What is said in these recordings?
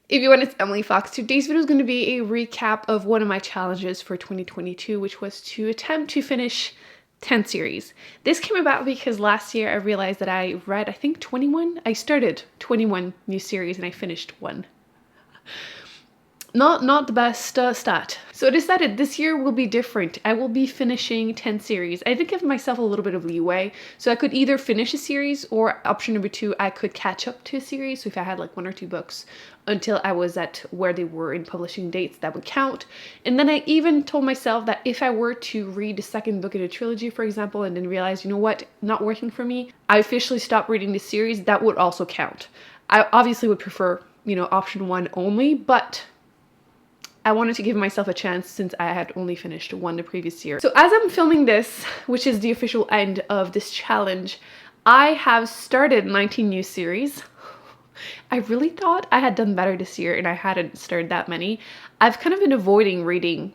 Everyone, it's Emily Fox. Today's video is going to be a recap of one of my challenges for 2022, which was to attempt to finish 10 series. This came about because last year I realized that I read, I think 21? I started 21 new series and I finished one. Not the best stat. So I decided this year will be different. I will be finishing 10 series. I did give myself a little bit of leeway. So I could either finish a series or option number 2, I could catch up to a series. So if I had like 1 or 2 books until I was at where they were in publishing dates, that would count. And then I even told myself that if I were to read the second book in a trilogy, for example, and then realize, you know what, not working for me, I officially stopped reading the series, that would also count. I obviously would prefer, option 1 only, but I wanted to give myself a chance since I had only finished 1 the previous year. So as I'm filming this, which is the official end of this challenge, I have started 19 new series. I really thought I had done better this year and I hadn't started that many. I've kind of been avoiding reading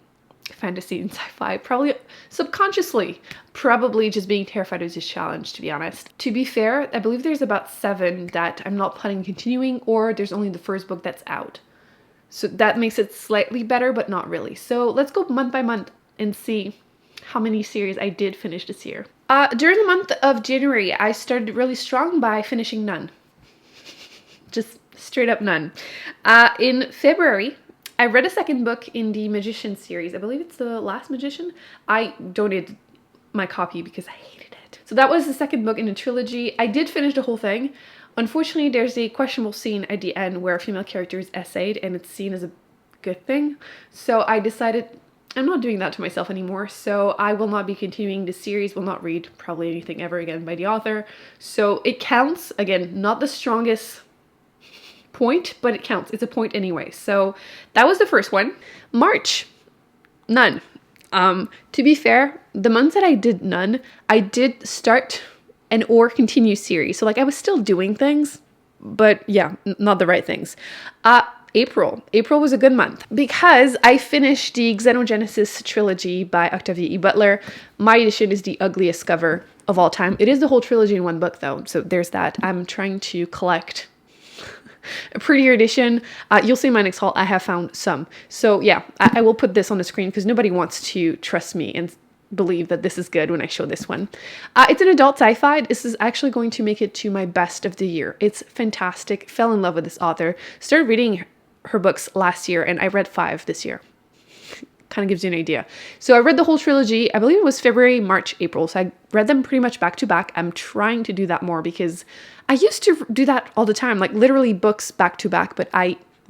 fantasy and sci-fi, probably subconsciously, probably just being terrified of this challenge, to be honest. To be fair, I believe there's about 7 that I'm not planning on continuing, or there's only the first book that's out. So that makes it slightly better, but not really. So let's go month by month and see how many series I did finish this year. During the month of January, I started really strong by finishing none. Just straight up none. In February, I read a second book in the Magician series. I believe it's The Last Magician. I donated my copy because I hated it. So that was the second book in the trilogy. I did finish the whole thing. Unfortunately, there's a questionable scene at the end where a female character is essayed and it's seen as a good thing. So I decided I'm not doing that to myself anymore. So I will not be continuing the series, will not read probably anything ever again by the author. So it counts. Again, not the strongest point, but it counts. It's a point anyway. So that was the first one. March, none. To be fair, the months that I did none, I did start and or continue series. So like I was still doing things, but yeah, not the right things. April was a good month because I finished the Xenogenesis trilogy by Octavia E. Butler. My edition is the ugliest cover of all time. It is the whole trilogy in one book though, so there's that. I'm trying to collect a prettier edition. You'll see in my next haul, I have found some. So yeah, I will put this on the screen because nobody wants to trust me and believe that this is good when I show this one. It's an adult sci-fi. This is actually going to make it to my best of the year. It's fantastic. Fell in love with this author. Started reading her books last year and I read 5 this year. Kind of gives you an idea. So I read the whole trilogy. I believe it was February, March, April. So I read them pretty much back to back. I'm trying to do that more because I used to do that all the time, like literally books back to back, but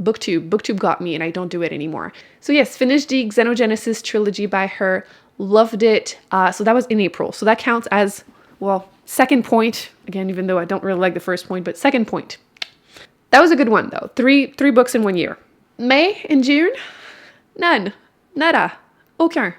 Booktube got me and I don't do it anymore. So yes, finished the Xenogenesis trilogy by her. Loved it. So that was in April. So that counts as, well, second point. Again, even though I don't really like the first point, but second point. That was a good one though. Three books in 1 year. May and June, none. Nada. Aucun.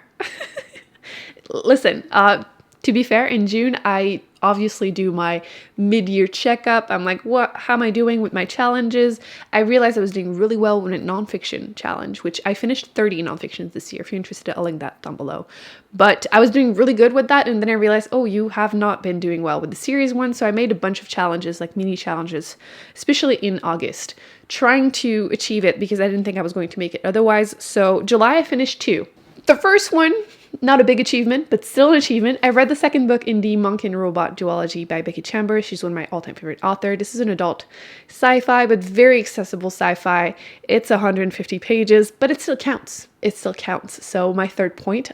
Listen, to be fair, in June, I obviously do my mid-year checkup. I'm like, how am I doing with my challenges? I realized I was doing really well with a nonfiction challenge, which I finished 30 nonfictions this year. If you're interested, I'll link that down below. But I was doing really good with that. And then I realized, oh, you have not been doing well with the series one. So I made a bunch of challenges, like mini challenges, especially in August, trying to achieve it because I didn't think I was going to make it otherwise. So July, I finished 2. The first one, not a big achievement, but still an achievement. I read the second book in the Monk and Robot duology by Becky Chambers. She's one of my all-time favorite authors. This is an adult sci-fi, but very accessible sci-fi. It's 150 pages, but it still counts. It still counts. So my third point,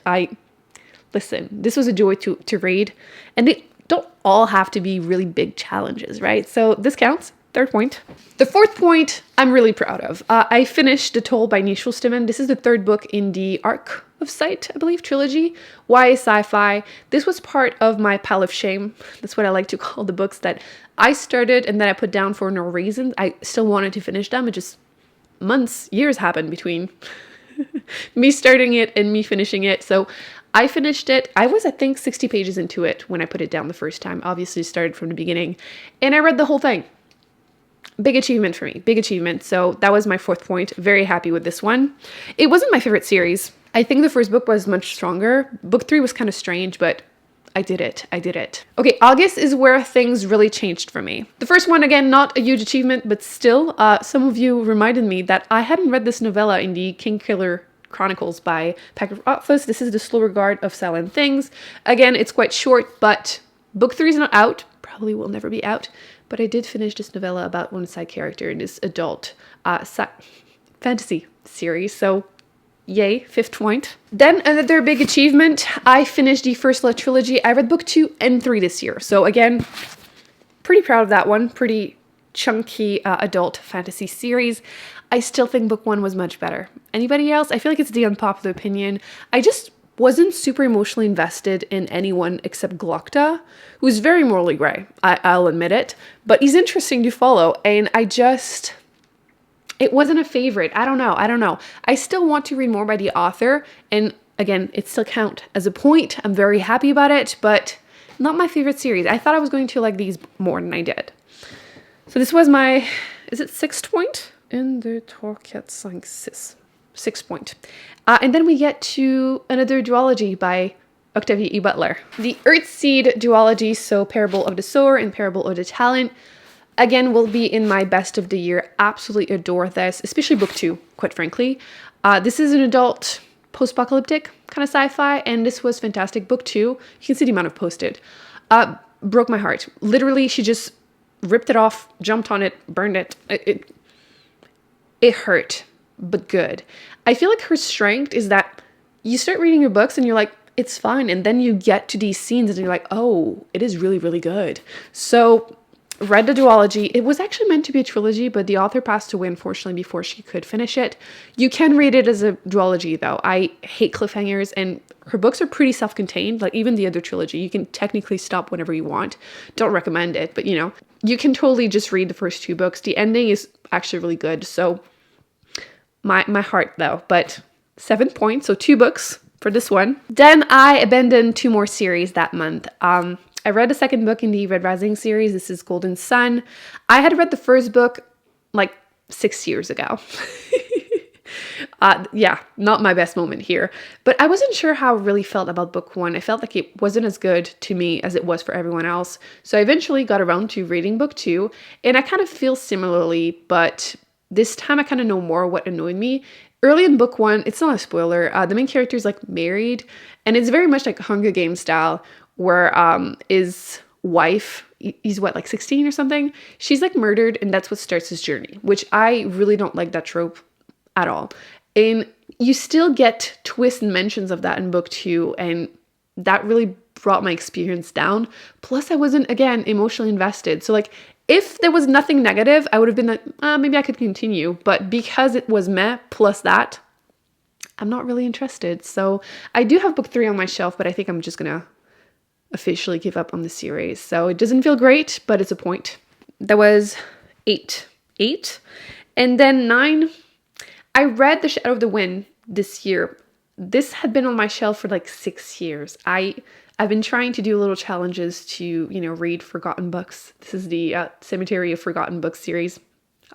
listen, this was a joy to read, and they don't all have to be really big challenges, right? So this counts. Third point. The fourth point I'm really proud of. I finished The Toll by Nishal Stimmen. This is the third book in the Arc of Sight, I believe, trilogy. YA sci-fi. This was part of my pile of shame. That's what I like to call the books that I started and then I put down for no reason. I still wanted to finish them. It just years happened between me starting it and me finishing it. So I finished it. I was, I think, 60 pages into it when I put it down the first time. Obviously started from the beginning and I read the whole thing. Big achievement for me, big achievement. So that was my fourth point. Very happy with this one. It wasn't my favorite series. I think the first book was much stronger. Book 3 was kind of strange, but I did it. I did it. Okay, August is where things really changed for me. The first one, again, not a huge achievement, but still, some of you reminded me that I hadn't read this novella in the Kingkiller Chronicles by Packer Rothfuss. This is The Slow Regard of Silent Things. Again, it's quite short, but book 3 is not out. Probably will never be out. But I did finish this novella about one side character in this adult fantasy series. So yay, 5th point. Then another big achievement, I finished the First Love trilogy. I read book 2 and 3 this year. So again, pretty proud of that one. Pretty chunky adult fantasy series. I still think book 1 was much better. Anybody else? I feel like it's the unpopular opinion. I just wasn't super emotionally invested in anyone except Glokta, who's very morally gray. I'll admit it. But he's interesting to follow. And it wasn't a favorite. I don't know. I still want to read more by the author. And again, it still counts as a point. I'm very happy about it, but not my favorite series. I thought I was going to like these more than I did. So this was my, is it 6th point? In the Torquet 6 point. And then we get to another duology by Octavia E. Butler. The Earthseed duology, so Parable of the Sower and Parable of the Talent, again, will be in my best of the year. Absolutely adore this, especially book 2, quite frankly. This is an adult post-apocalyptic kind of sci-fi, and this was fantastic. Book 2, you can see the amount of posted. Broke my heart. Literally, she just ripped it off, jumped on it, burned it. It hurt, but good. I feel like her strength is that you start reading your books and you're like, it's fine. And then you get to these scenes and you're like, oh, it is really, really good. So read the duology. It was actually meant to be a trilogy, but the author passed away, unfortunately, before she could finish it. You can read it as a duology, though. I hate cliffhangers, and her books are pretty self-contained. Like, even the other trilogy, you can technically stop whenever you want. Don't recommend it, but, you can totally just read the first 2 books. The ending is actually really good, so my heart, though. But 7 points, so 2 books for this one. Then I abandoned 2 more series that month. I read the second book in the Red Rising series. This is Golden Sun. I had read the first book like 6 years ago. Yeah, not my best moment here. But I wasn't sure how I really felt about book 1. I felt like it wasn't as good to me as it was for everyone else. So I eventually got around to reading book 2. And I kind of feel similarly, but this time I kind of know more what annoyed me. Early in book 1, it's not a spoiler, the main character is like married. And it's very much like Hunger Games style, where his wife, he's what, like 16 or something? She's like murdered, and that's what starts his journey, which I really don't like that trope at all. And you still get twists and mentions of that in book 2, and that really brought my experience down. Plus, I wasn't, again, emotionally invested. So like, if there was nothing negative, I would have been like, maybe I could continue. But because it was meh, plus that, I'm not really interested. So I do have book 3 on my shelf, but I think I'm just gonna officially give up on the series. So it doesn't feel great, but it's a point. That was 8. And then 9, I read The Shadow of the Wind this year. This had been on my shelf for like 6 years. I've been trying to do little challenges to, read forgotten books. This is the Cemetery of Forgotten Books series.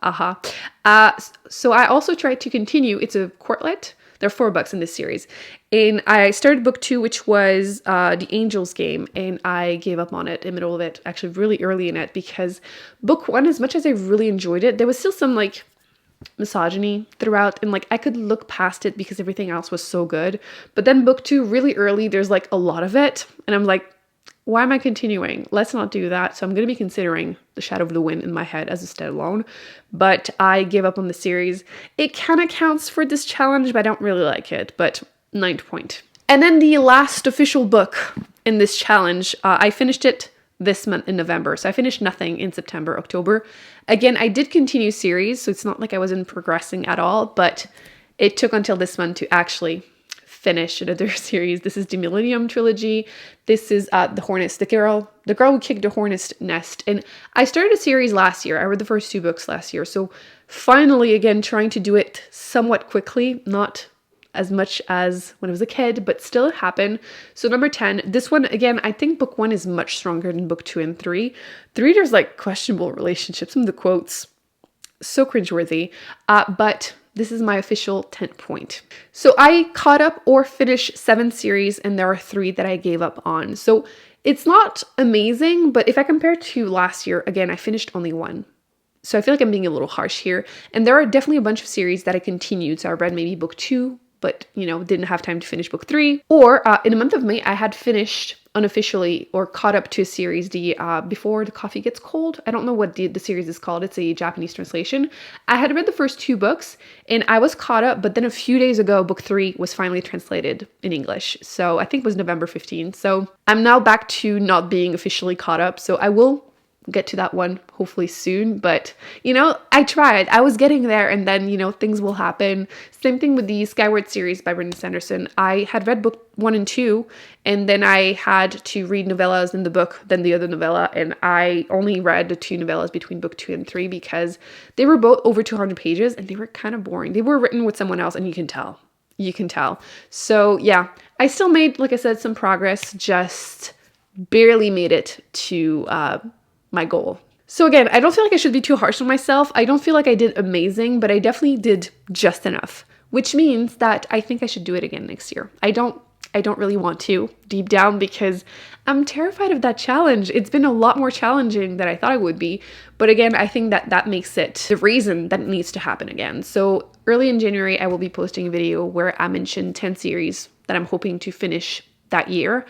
So I also tried to continue. It's a quartet. There are 4 books in this series. And I started book 2, which was The Angel's Game. And I gave up on it in the middle of it, actually really early in it, because book 1, as much as I really enjoyed it, there was still some like misogyny throughout, and like I could look past it because everything else was so good. But then book 2, really early, there's like a lot of it, and I'm like, why am I continuing? Let's not do that. So I'm going to be considering The Shadow of the Wind in my head as a standalone, but I gave up on the series. It kind of counts for this challenge, but I don't really like it. But 9th point. And then the last official book in this challenge, I finished it this month in November. So I finished nothing in September, October. Again, I did continue series, so it's not like I wasn't progressing at all, but it took until this month to actually finish another series. This is the Millennium Trilogy. This is the girl who kicked the hornet's nest. And I started a series last year. I read the first 2 books last year. So finally, again, trying to do it somewhat quickly, not as much as when I was a kid, but still it happened. So number 10, this one, again, I think book 1 is much stronger than book 2 and 3. 3, there's like questionable relationships. Some of the quotes, so cringeworthy. But This is my official 10 point. So I caught up or finished 7 series, and there are 3 that I gave up on. So it's not amazing, but if I compare to last year, again, I finished only 1. So I feel like I'm being a little harsh here. And there are definitely a bunch of series that I continued. So I read maybe book 2, but didn't have time to finish book 3. Or in the month of May, I had finished unofficially or caught up to a series, the Before the Coffee Gets Cold. I don't know what the series is called. It's a Japanese translation. I had read the first 2 books and I was caught up, but then a few days ago, book 3 was finally translated in English. So I think it was November 15th. So I'm now back to not being officially caught up. So I will get to that one hopefully soon, but I tried. I was getting there, and then things will happen. Same thing with the Skyward series by Brandon Sanderson. I had read book 1 and 2, and then I had to read novellas in the book, then the other novella, and I only read the 2 novellas between book 2 and 3 because they were both over 200 pages and they were kind of boring. They were written with someone else, and you can tell. So yeah, I still made, like I said, some progress, just barely made it to my goal. So again, I don't feel like I should be too harsh on myself. I don't feel like I did amazing, but I definitely did just enough, which means that I think I should do it again next year. I don't really want to, deep down, because I'm terrified of that challenge. It's been a lot more challenging than I thought it would be. But again, I think that makes it the reason that it needs to happen again. So early in January, I will be posting a video where I mention 10 series that I'm hoping to finish that year.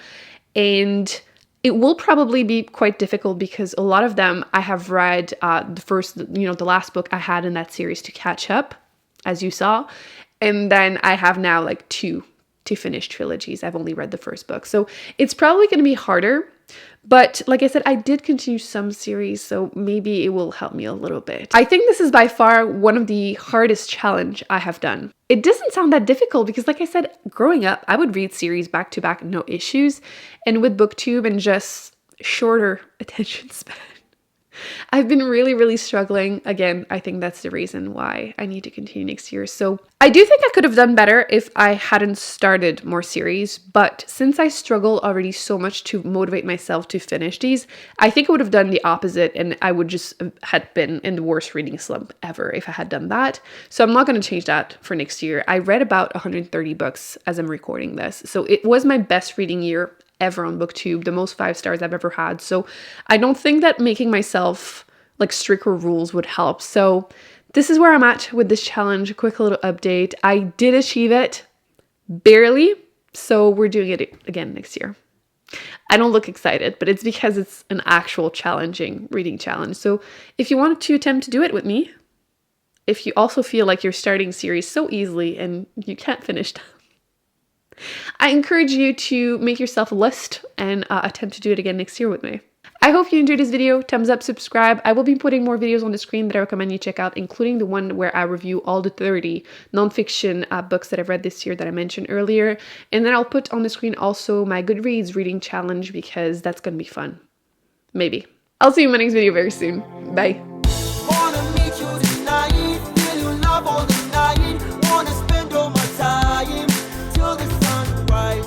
And it will probably be quite difficult because a lot of them I have read the last book I had in that series to catch up, as you saw. And then I have now like 2 to finish trilogies. I've only read the first book. So it's probably going to be harder. But like I said, I did continue some series, so maybe it will help me a little bit. I think this is by far one of the hardest challenge I have done. It doesn't sound that difficult because, like I said, growing up, I would read series back to back, no issues. And with Booktube and just shorter attention span, I've been really, really struggling. Again, I think that's the reason why I need to continue next year. So I do think I could have done better if I hadn't started more series. But since I struggle already so much to motivate myself to finish these, I think I would have done the opposite, and I would just had been in the worst reading slump ever if I had done that. So I'm not going to change that for next year. I read about 130 books as I'm recording this. So it was my best reading year ever on Booktube, the most 5 stars I've ever had. So I don't think that making myself like stricter rules would help. So this is where I'm at with this challenge. A quick little update. I did achieve it, barely. So we're doing it again next year. I don't look excited, but it's because it's an actual challenging reading challenge. So if you wanted to attempt to do it with me, if you also feel like you're starting series so easily and you can't finish them, I encourage you to make yourself a list and attempt to do it again next year with me. I hope you enjoyed this video. Thumbs up, subscribe. I will be putting more videos on the screen that I recommend you check out, including the one where I review all the 30 nonfiction books that I've read this year that I mentioned earlier. And then I'll put on the screen also my Goodreads reading challenge because that's going to be fun. Maybe. I'll see you in my next video very soon. Bye.